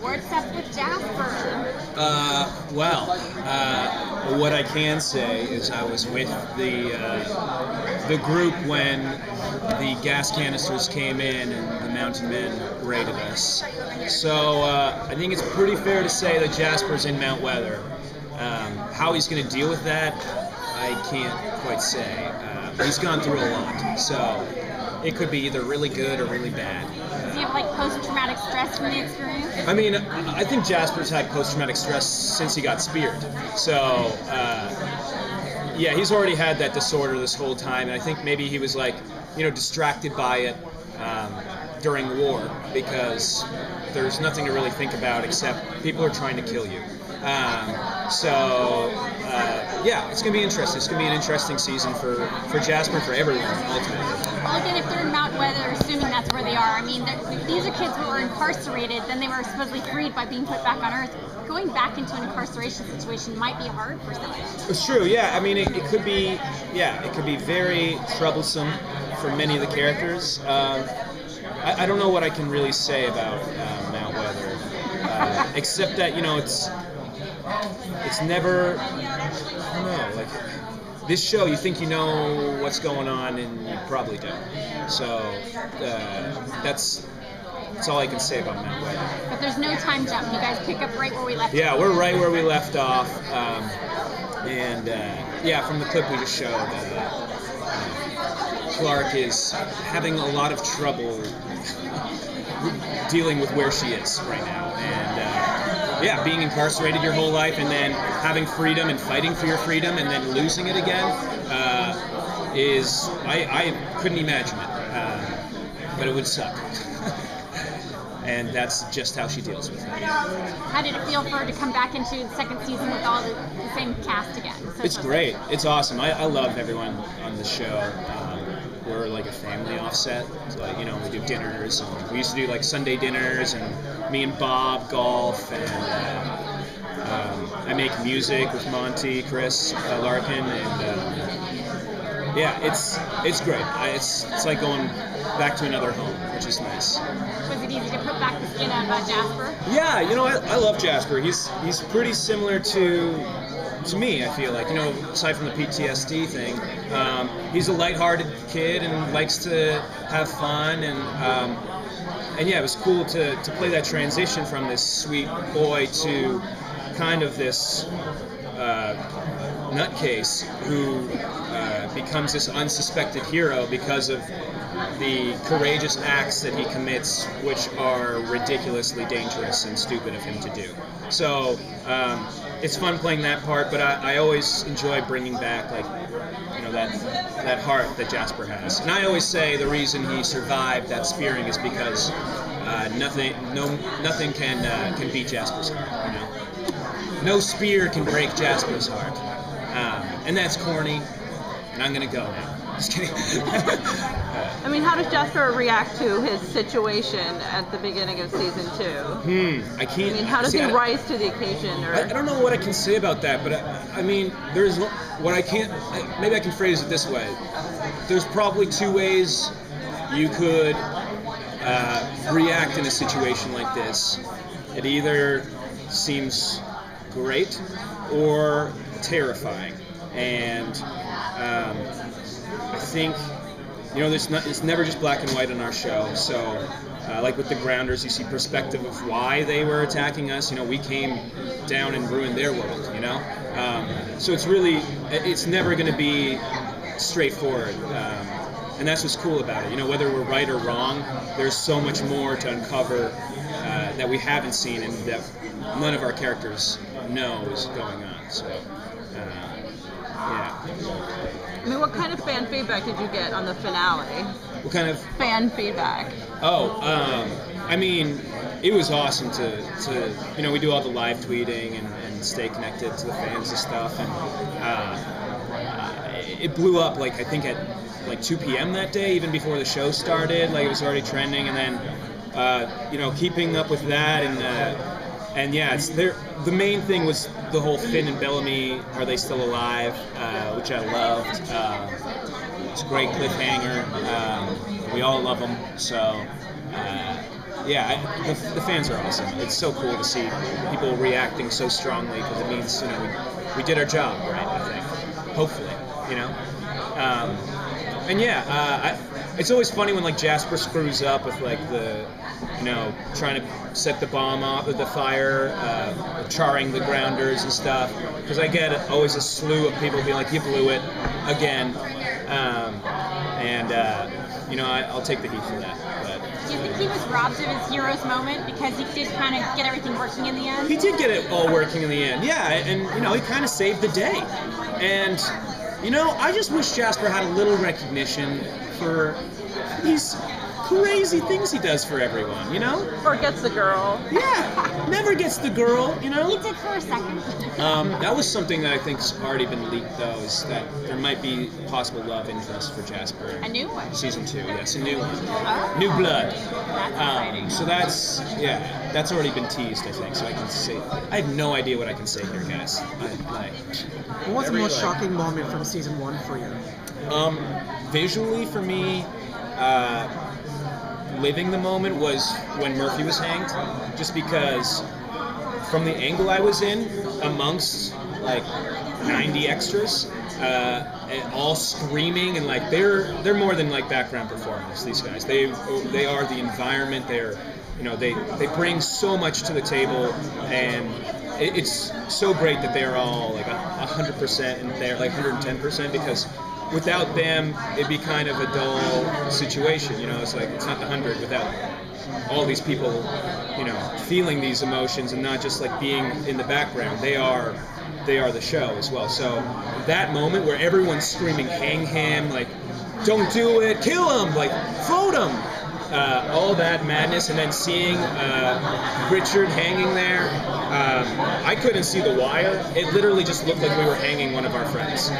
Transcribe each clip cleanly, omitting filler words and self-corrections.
What's up with Jasper? What I can say is I was with the group when the gas canisters came in and the mountain men raided us. So I think it's pretty fair to say that Jasper's in Mount Weather. How he's going to deal with that, I can't quite say. He's gone through a lot, so it could be either really good or really bad. Does he have like post-traumatic stress from the experience? I mean, I think Jasper's had post-traumatic stress since he got speared. So, yeah, he's already had that disorder this whole time, and I think maybe he was like, distracted by it during war because there's nothing to really think about except people are trying to kill you. Yeah, it's going to be interesting. It's going to be an interesting season for Jasper and for everyone, ultimately. Well, again, if they're in Mount Weather, assuming that's where they are, I mean, these are kids who were incarcerated, then they were supposedly freed by being put back on Earth. Going back into an incarceration situation might be hard for some. It's true, yeah. I mean, it could be very troublesome for many of the characters. I don't know what I can really say about Mount Weather, except that, it's never, I don't know, like, this show, you think you know what's going on, and you probably don't. So, that's all I can say about Mount Weather. But there's no time jump. You guys pick up right where we left off. Yeah, we're right where we left off. From the clip we just showed, Clark is having a lot of trouble dealing with where she is right now. And, being incarcerated your whole life and then having freedom and fighting for your freedom and then losing it again I couldn't imagine it. But it would suck. And that's just how she deals with it. How did it feel for her to come back into the second season with all the same cast again? It's great. It's awesome. I love everyone on the show. We're like a family offset. So, we do dinners. And we used to do like Sunday dinners, and me and Bob golf, and I make music with Monty, Chris, Larkin, and it's great. It's like going back to another home, which is nice. Was it easy to put back the skin of Jasper? Yeah, I love Jasper. He's pretty similar to me, I feel like, aside from the PTSD thing, he's a lighthearted kid and likes to have fun, and it was cool to play that transition from this sweet boy to kind of this nutcase who becomes this unsuspected hero because of the courageous acts that he commits, which are ridiculously dangerous and stupid of him to do. So it's fun playing that part, but I always enjoy bringing back that heart that Jasper has. And I always say the reason he survived that spearing is because nothing can beat Jasper's heart. No spear can break Jasper's heart, and that's corny. And I'm gonna go now. Just kidding. I mean, how does Jasper react to his situation at the beginning of season 2? I can't. I mean, how does he rise to the occasion? Or I don't know what I can say about that, but I mean, there's what I can't. Maybe I can phrase it this way. There's probably two ways you could react in a situation like this. It either seems great or terrifying, and I think it's never just black and white on our show. So like with the Grounders, you see perspective of why they were attacking us. We came down and ruined their world. So it's never going to be straightforward, and that's what's cool about it. Whether we're right or wrong, there's so much more to uncover that we haven't seen and that none of our characters know is going on. So I mean, what kind of fan feedback did you get on the finale? What kind of fan feedback? I mean, it was awesome to we do all the live tweeting and stay connected to the fans and stuff, and it blew up I think at 2 p.m. that day, even before the show started. It was already trending, and then keeping up with that, and it's there. The main thing was the whole Finn and Bellamy, are they still alive, which I loved. It's a great cliffhanger. We all love them. So, the fans are awesome. It's so cool to see people reacting so strongly because it means we did our job right. I think, hopefully, it's always funny when like Jasper screws up with like the trying to set the bomb off with the fire, charring the grounders and stuff. Because I get always a slew of people being like, "You blew it again," I'll take the heat for that. But do you think he was robbed of his hero's moment because he did kind of get everything working in the end? He did get it all working in the end, yeah, and he kind of saved the day. And I just wish Jasper had a little recognition for these crazy things he does for everyone, Or gets the girl. Yeah, never gets the girl, He did for a second. That was something that I think's already been leaked, though, is that there might be possible love interest for Jasper. A new one? Season 2, yes, a new one. Oh. New blood. That's exciting. So that's already been teased, I think, so I can say, I have no idea what I can say here, guys. What was the most shocking moment from season 1 for you? Visually, for me, living the moment was when Murphy was hanged, just because from the angle I was in, amongst like 90 extras, and all screaming, and like they're more than like background performers. These guys, they are the environment. They bring so much to the table, and it's so great that they're all like 100% and they're like 110%, because without them, it'd be kind of a dull situation. It's like it's not the 100 without all these people, feeling these emotions and not just like being in the background. They are the show as well. So that moment where everyone's screaming, "Hang him!" like, "Don't do it! Kill him!" like, "Float him!" All that madness, and then seeing Richard hanging there. I couldn't see the wire. It literally just looked like we were hanging one of our friends.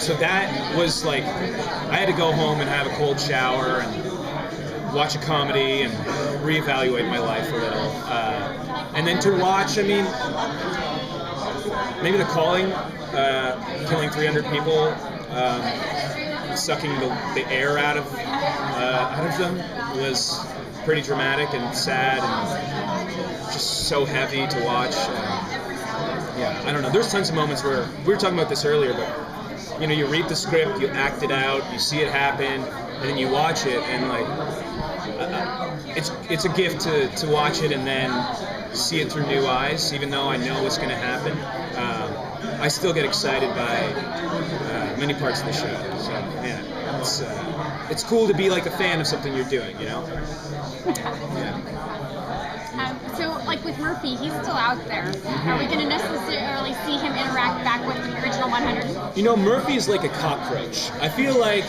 So that was like, I had to go home and have a cold shower and watch a comedy and reevaluate my life a little. And then to watch, maybe The Calling, killing 300 people, sucking the air out of them was pretty dramatic and sad and just so heavy to watch. I don't know. There's tons of moments where we were talking about this earlier, but you read the script, you act it out, you see it happen, and then you watch it, and like it's a gift to watch it and then see it through new eyes. Even though I know what's going to happen, I still get excited by many parts of the show. So it's cool to be like a fan of something you're doing, Yeah. So, like with Murphy, he's still out there. Are we going to necessarily see him interact back with the original 100? Murphy is like a cockroach. I feel like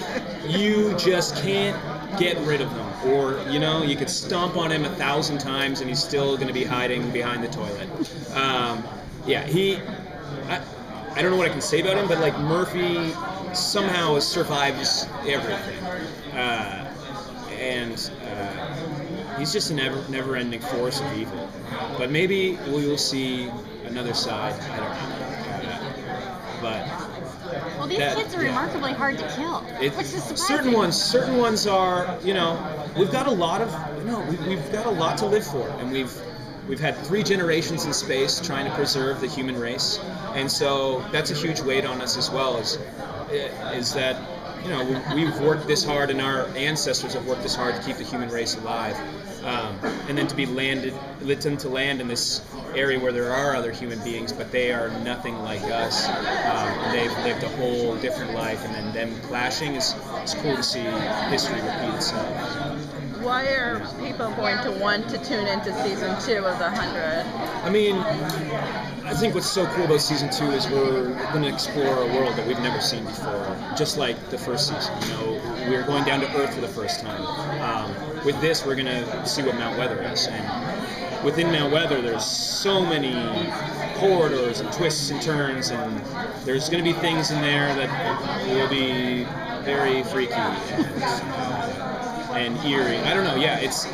you just can't get rid of him. Or, you could stomp on him 1,000 times and he's still going to be hiding behind the toilet. I don't know what I can say about him, but like Murphy somehow survives everything. And he's just a never-ending force of evil. But maybe we will see another side. I don't know. Well, these kids are remarkably hard to kill, which is surprising. Certain ones are. We've got a lot of. We've got a lot to live for, and we've had 3 generations in space trying to preserve the human race, and so that's a huge weight on us as well. Is that we've worked this hard, and our ancestors have worked this hard to keep the human race alive, and then to be let to land in this area where there are other human beings, but they are nothing like us. They've lived a whole different life, and then them clashing is cool to see history repeat itself. Why are people going to want to tune into season 2 of The 100? I think what's so cool about season 2 is we're going to explore a world that we've never seen before, just like the first season. We're going down to Earth for the first time. With this, we're going to see what Mount Weather is, and within Mount Weather, there's so many corridors and twists and turns, and there's going to be things in there that will be very freaky and eerie. I don't know. Yeah, it's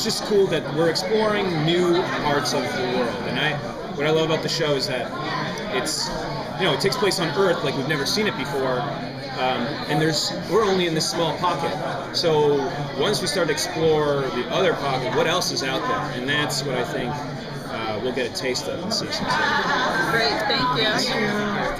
just cool that we're exploring new parts of the world. And what I love about the show is that it takes place on Earth like we've never seen it before, And we're only in this small pocket. So once we start to explore the other pocket, what else is out there? And that's what I think we'll get a taste of in season 2. Great, thank you. Yeah.